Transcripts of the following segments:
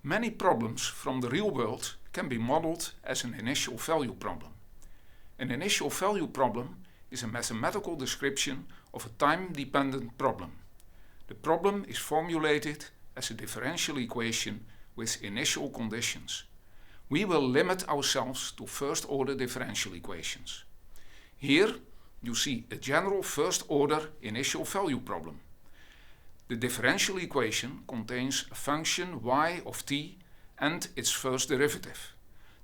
Many problems from the real world can be modeled as an initial value problem. An initial value problem is a mathematical description of a time-dependent problem. The problem is formulated as a differential equation with initial conditions. We will limit ourselves to first-order differential equations. Here you see a general first-order initial value problem. The differential equation contains a function y of t and its first derivative.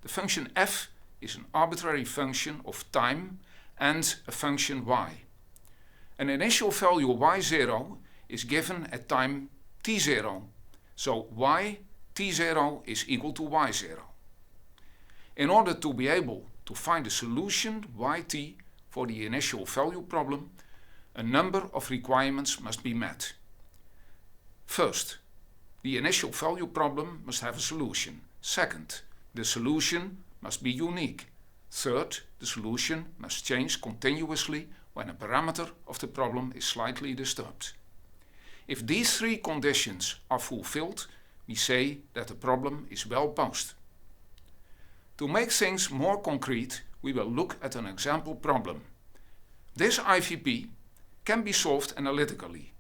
The function f is an arbitrary function of time and a function y. An initial value y0 is given at time t0, so y t0 is equal to y0. In order to be able to find a solution yt for the initial value problem, a number of requirements must be met. First, the initial value problem must have a solution. Second, the solution must be unique. Third, the solution must change continuously when a parameter of the problem is slightly disturbed. If these three conditions are fulfilled, we say that the problem is well posed. To make things more concrete, we will look at an example problem. This IVP can be solved analytically,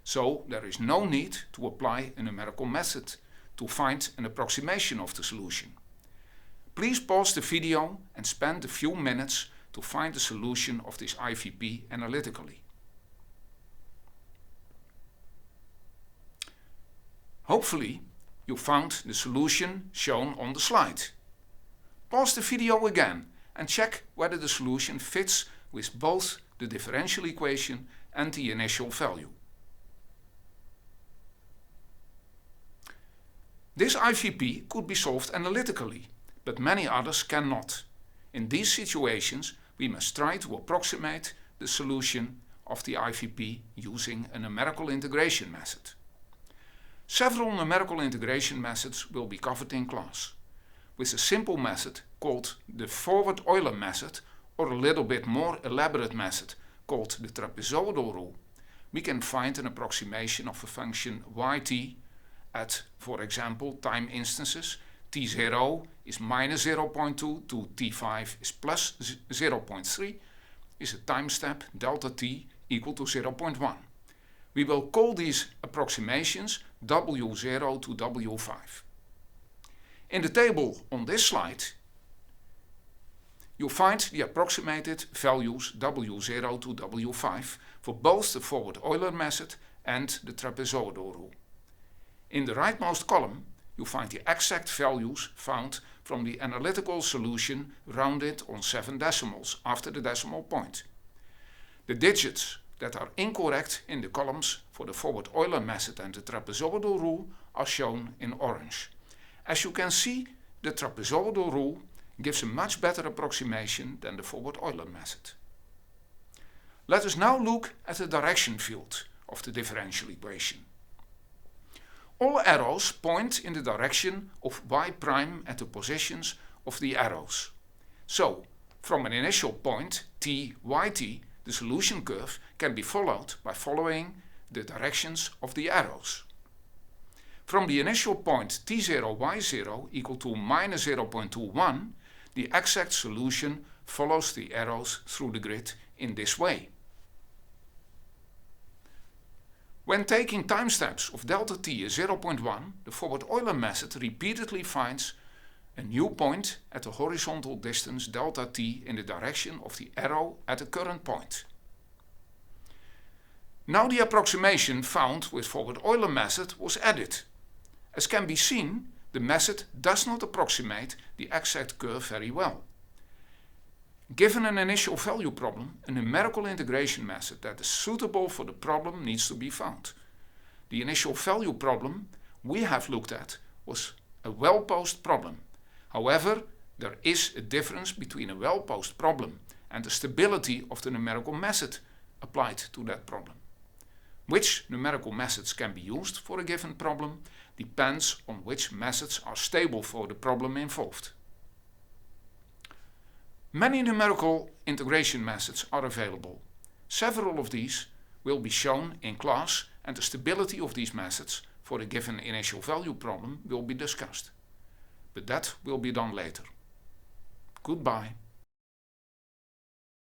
so there is no need to apply a numerical method to find an approximation of the solution. Please pause the video and spend a few minutes to find the solution of this IVP analytically. Hopefully, you found the solution shown on the slide. Pause the video again and check whether the solution fits with both the differential equation and the initial value. This IVP could be solved analytically, but many others cannot. In these situations, we must try to approximate the solution of the IVP using a numerical integration method. Several numerical integration methods will be covered in class. With a simple method called the forward-Euler method, or a little bit more elaborate method called the trapezoidal rule, we can find an approximation of a function yt at, for example, time instances. t0 is minus 0.2 to t5 is plus 0.3 is a time step delta t equal to 0.1. We will call these approximations w0 to w5. In the table on this slide, you find the approximated values w0 to w5 for both the forward-Euler method and the trapezoidal rule. In the rightmost column, you find the exact values found from the analytical solution rounded on 7 decimals after the decimal point. The digits that are incorrect in the columns for the forward-Euler method and the trapezoidal rule are shown in orange. As you can see, the trapezoidal rule gives a much better approximation than the forward-Euler method. Let us now look at the direction field of the differential equation. All arrows point in the direction of y prime at the positions of the arrows. So, from an initial point, t, yt, the solution curve can be followed by following the directions of the arrows. From the initial point t0, y0 equal to minus 0.21, the exact solution follows the arrows through the grid in this way. When taking time steps of delta t as 0.1, the forward-Euler method repeatedly finds a new point at the horizontal distance delta t in the direction of the arrow at the current point. Now the approximation found with forward-Euler method was added. As can be seen, the method does not approximate the exact curve very well. Given an initial value problem, a numerical integration method that is suitable for the problem needs to be found. The initial value problem we have looked at was a well-posed problem. However, there is a difference between a well-posed problem and the stability of the numerical method applied to that problem. Which numerical methods can be used for a given problem depends on which methods are stable for the problem involved. Many numerical integration methods are available. Several of these will be shown in class, and the stability of these methods, for a given initial value problem will be discussed. But that will be done later. Goodbye.